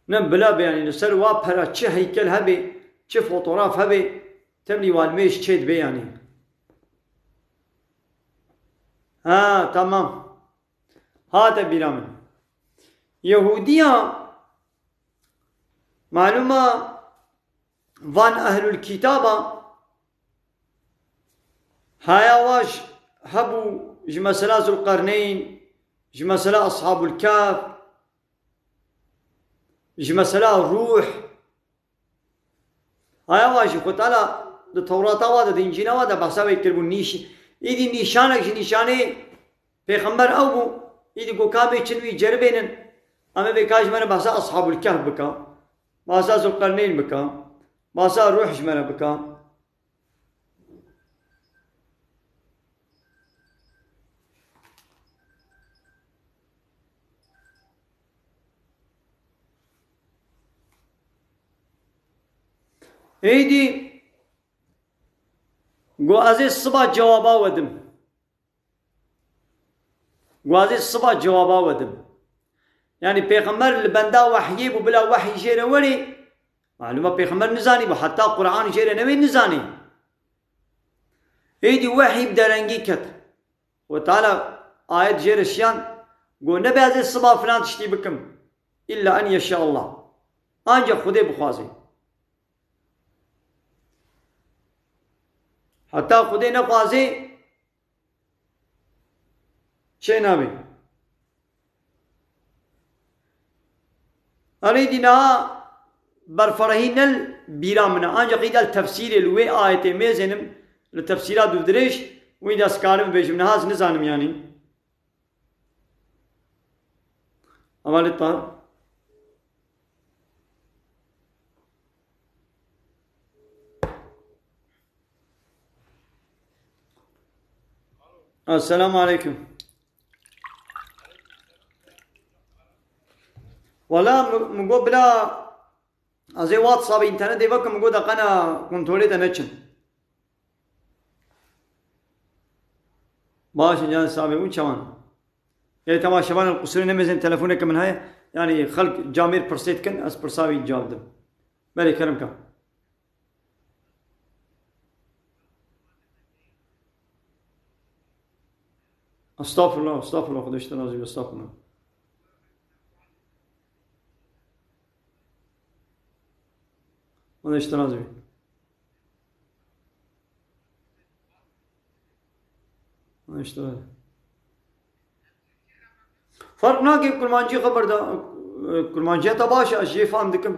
نم بلا يعني لسر وابهرا چه هيكل هبي چه فوتوغراف هبي تبني والميش تشيد بي يعني. تمام. هذا بيرامن يهودية معلومة وان أهل الكتابة هايا واش هبو جمسلا ذو القرنين جمسلا أصحاب الكهف جمسلا الروح هايا واش قلت على التوراة وادا الإنجيل وادا بحساب يكتبون نيش إيدي نيشانك نيشاني پیغمبر او بو ایدی گو کابه چنوی جربینن اما بکاش من بحثا اصحاب الكهف بکا بحثا ذو القرنين بکا بحثا روح جمنا بکا ایدی گو از الصبح جوابا ودم وازي الصبح جوابا ودم يعني پیغمبر البندا وحيي بلا وحي جيره ولي معلومه پیغمبر نزاني وحتى قرآن جيره نوي نزاني ايدي وحي بدرنگي كت وتعالى آيات جيره شيان قو نبي هذه الصبح فلان تشتي بكم إلا أن يشاء الله أنجا خدي بخوازي حتى خدي نخوازي شيء نابي أريدنا برفرهين البيرامنا أنجا قيد التفسير الوي آية ميزنم التفسيرات دودريش وإذا سكارم بيجم نهاز نزانم يعني أمال الطار السلام عليكم ولا مگو بلا از واتساب اینترنت دیوا که مگو دقیقا کنترلی تنچن باش جان صاحبي اون چوان يعني تماشاوان القصور نمزن تلفونك من هاي يعني خلق جامير برسيت كن اس برساوي جواب دم بلي كرمك استغفر الله استغفر الله خدش تنازل استغفر الله خدش تنازل اشتغل فرق ناكي كرمانجي خبر دا كرمانجي تباشا اشي فهم دكم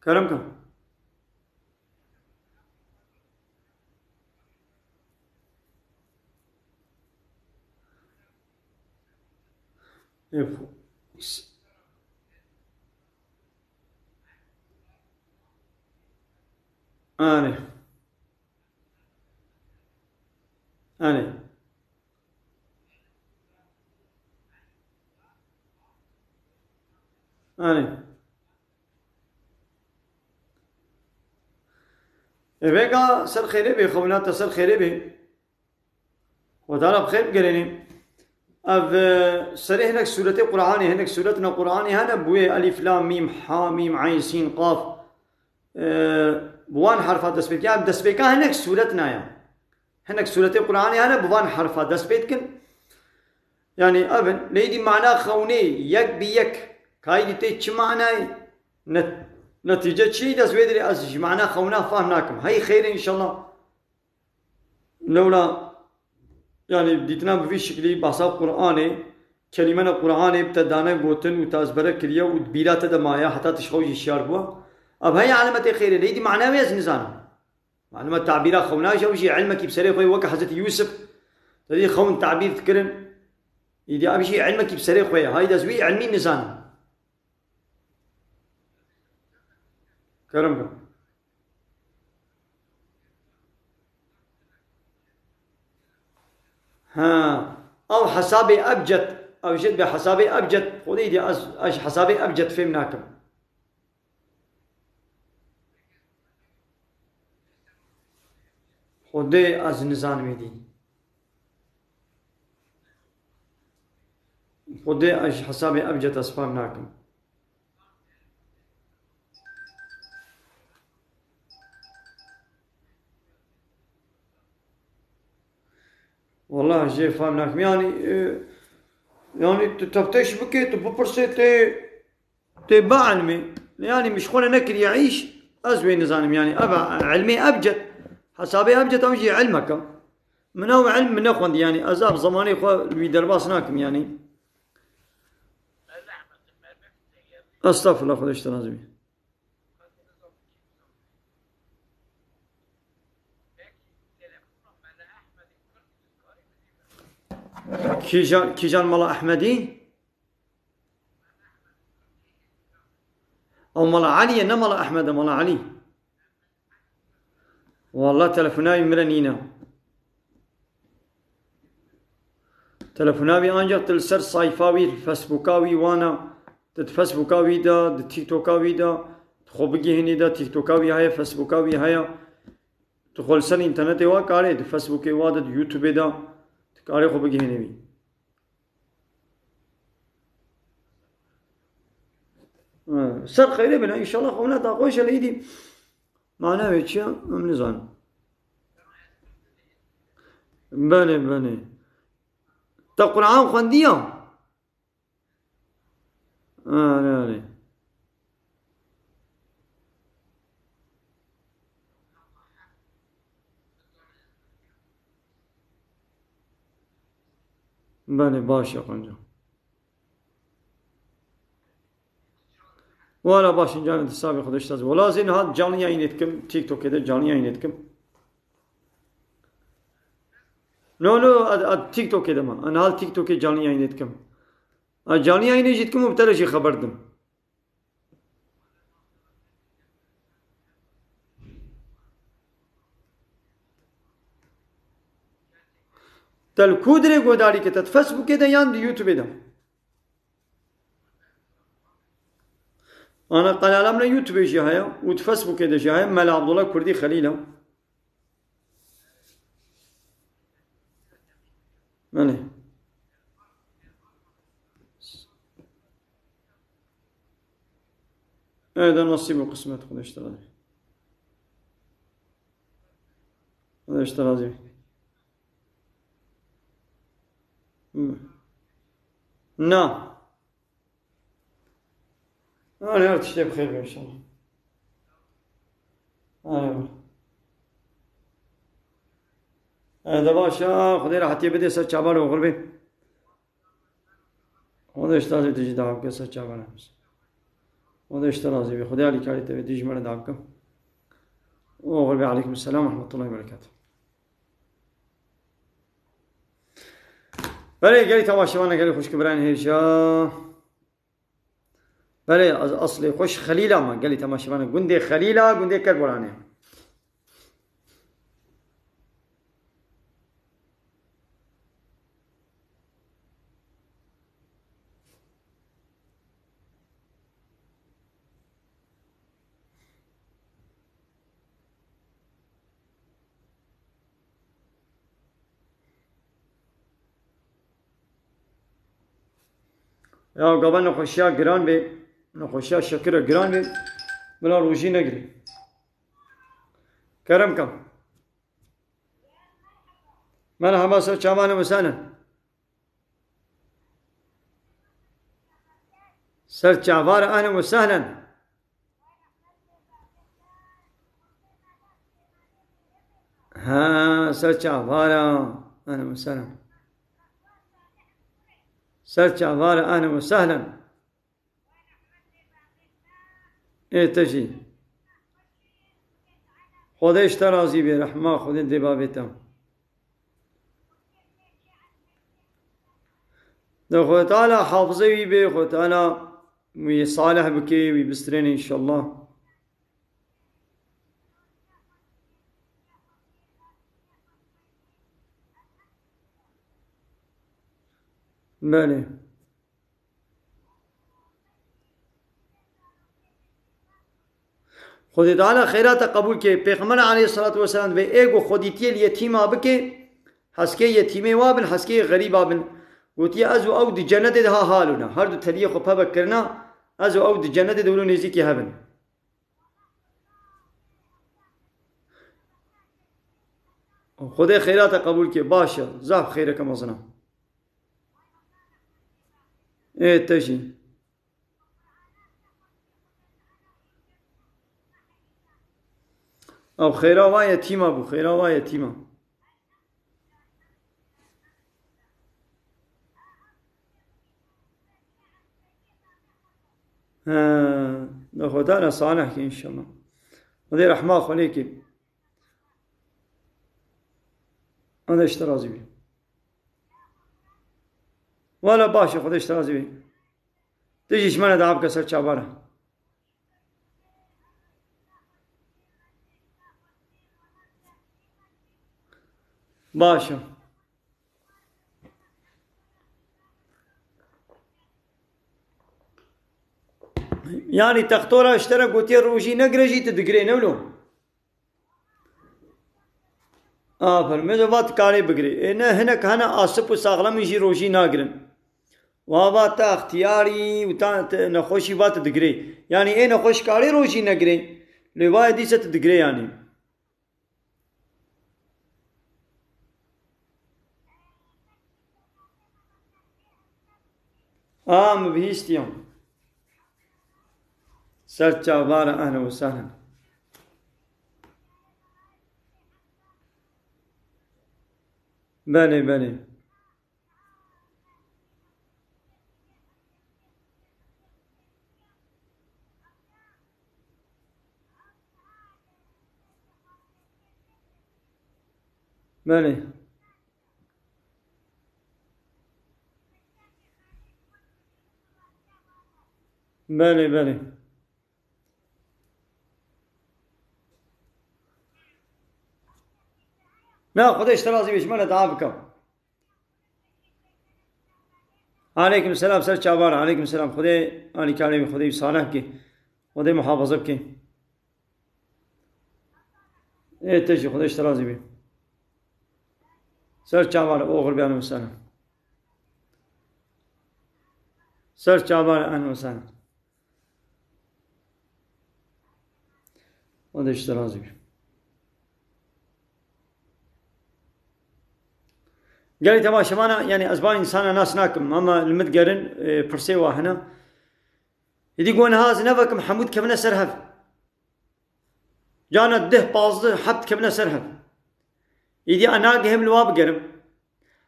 كرمكم أنا إبقى سر خيري بي خونات سر خيري بي ودارا بخير بقريني أف سر هناك سورة قرآني هناك سورتنا قرآني هنا بوي ألف لام ميم حا ميم عين سين قاف بوان حرفات دسبيت يعني دسبيكا هناك سورتنا يعني هناك سورة قرآني هنا بوان حرفات دسبيت كن يعني أبن ليدي معناه خوني يك بيك كايدي تيتش معناه نتيجة شيء دسبيت لي أزج معناه خوناه فهمناكم هاي خير إن شاء الله لولا يعني بديتنا بفي شكلي بحساب قرآني كلمة قرآني ابتدانا بوتن وتازبرة كريا ودبيرات دمايا حتى تشخوج الشيار بوا أب هاي علامة خير ليدي معناه ويز نزان معلومة تعبيرات خوناش أو شيء علمك بسريع خوي وك حضرت يوسف تدي خون تعبير فكرن يدي أبي شيء علمك بسريع خوي هاي دزوي علمي نزان كرمكم أو حسابي أبجد أو جد بحسابي أبجد خذي دي أش حسابي أبجد فهمناكم خدي از نزان میدی خودي اش حسابي ابجد اسفام ناكم والله جي فاهم ناكم يعني تفتش بكي تبرسي تي بعلمي يعني مش خونه نكر يعيش ازوي نظام يعني ابا علمي ابجد حسابي ابجد اوجي علمك من هو علم من اخوان يعني ازاب زماني خو بيدرباس ناكم يعني استغفر الله خدش تنازمي كيجان ملا احمدي او ملا علي انا ملا احمد ملا علي والله تلفوناي مرنينا تلفوناوي انجا تلسر صايفاوي الفيسبوكاوي وانا تتفيسبوكاوي دا تيك توكاوي دا خبجي هني دا تيك توكاوي هاي فيسبوكاوي هاي تقول سن انترنت وا كاري فيسبوك وا دا يوتيوب دا كاري خبجي هني بي سر خير بنا ان شاء الله خونا تاقوش الايدي معناه ويتشا من نظام بني تا قرآن خواندیه آره بله باشه خونجا ولا باش اینجا انتصابی خودش تازه ولا زین ها canlı yayın etkim TikTok'da canlı yayın etkim no TikTok'da ma ana hal TikTok'da canlı yayın etkim canlı yayın etkim mubtala şey haberdim تل کودره گوداری که تت فیسبوک ده یان یوتیوب ده أنا قناتنا يوتيوب جاهية وفيسبوك ده جاهية مال عبد الله كردي خليله ماله هذا نصيب وقسمت خذ اشترى خذ اشترى زي نعم أنا أرتشتي بخير إن شاء الله هذا باشا خذي راح تبدي سچابان وغربي هذا اشتازي تجي دعوة كسر چابان هذا اشتازي بخذي عليك علي تبي تيجي مرة دعوة وغربي عليكم السلام ورحمة الله وبركاته بله قالي تماشوانا قالي خوش كبران هيرشا بله أصلي خوش خليلة ما قالي تماشوانا قندي خليلة قندي كربولاني يا قبل نخشيا جران بي نخشيا شكر جران بي بلا روجي نجري كرم كم مرحبا سر چامان وسهلا سر چاوار اهلا وسهلا ها سر چاوار اهلا وسهلا سر چاوار اهلا وسهلا ايه تجي خودش ترازي برحمة خودين دي بابتا ده خود تعالى حافظه بي خود تعالى ويصالح بكي ويبسترين ان شاء الله بله خودی تعالی خیرات قبول که پیغمبر علیه الصلاة والسلام به ایگو خودیتی الیتیما بکه حسکه یتیمه وابن حسکه غریب وابن وتی از و او دی جنت ها حالنا هر دو تلیه خو پا بکرنا از و او دی جنت دولو نزیکی هبن خدای خیرات قبول که باشه زاب خیرکم ازنا تجي او خيرا وايا تيما ابو خيرا وايا تيما خدانا صالح ان شاء الله ودي رحمه عليك انا اشترازي بي ولا باشا خدای اشترازي بي تجيش من دعاب كسر چابارا باشا يعني تختورا اشترى قوتي روجي نقرجي تدقري نولو فرمي بات كاري بقري هنا كان آسف وساغلم يجي روجي ناقرن وابات اختياري وتا نخوشي بات تدقري يعني نخوش كاري روجي نقري لواي دي ست تدقري يعني مبهيستيهم سرچا بارا اهلا وسهلا بله بله بله بله بله لا خدش ترازي بيش مالا تعابكم عليكم السلام سر چابار عليكم السلام خدي آني كالي خدي صالح كي خدي محافظة كي تجي خدش ترازي بي سر چابار اوغر بيانو وسهلا سر چابار اهلا وسهلا خدش ترازي بي قال تما شمانا يعني أزبان إنسان ناس ناكم أما المتقرن برسي واحنا يدي قون هاز نفك محمود كمنا سرهف جانا ده بازده حبت كمنا سرهف يدي أنا قهم الواب قرم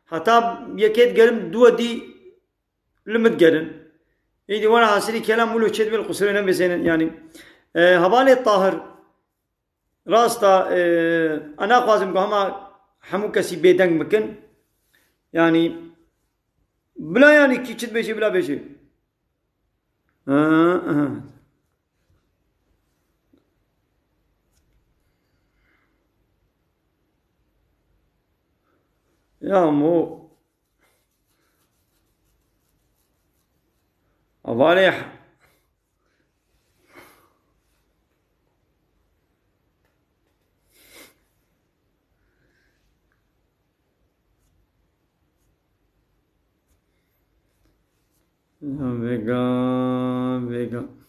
حتى يكيد قرم دو دي المتقرن يدي وانا حاسري كلام مولو تشد بالقصرين بزين يعني هبالي الطاهر راستا أنا قازم قهما حمو كسي بيدنگ مكن يعني بلا يعني كي تشد بيجي بلا بيجي يا مو أباليح Vega, Vega.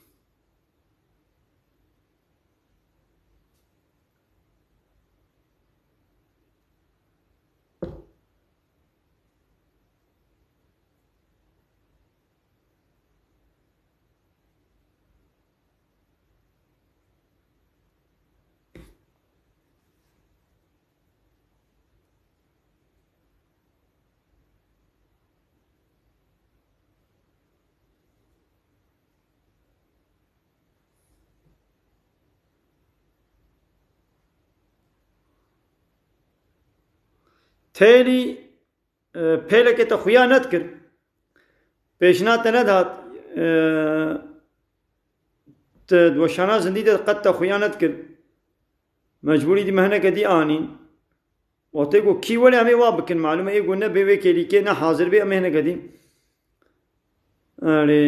تیلی پهله که تو خیانت کرد پیشنهاد نداد دوشانا زندگی قد تو خیانت کرد مجبوری دی مهنه کدی آنین وقتی کو کی ولی همه واب بکن معلومه ای گونه بیوی کلی که نه حاضر بی مهنه کدی اره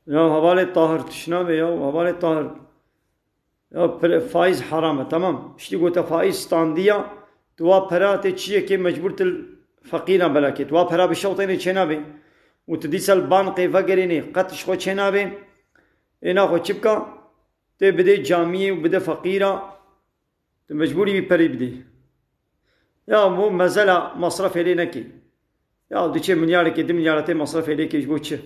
يا هوالي طاهر تشنابه يا هوالي طاهر يا فايز حرامه تمام اشتي قلت فايز ستاندية توا برا تشيه كي مجبورة الفقيرة بلاكي توا برا بشوطين تشنابه وتديس البان قيفا قريني قطش خو تشنابه انا خو چبكا تي بده جامعي وبده فقيرة مجبوري بپري بدي يا مو مزلا مصرف علينا كي يا دو چه مليار كي 2 مليار تي مصرف عليك يجبو چه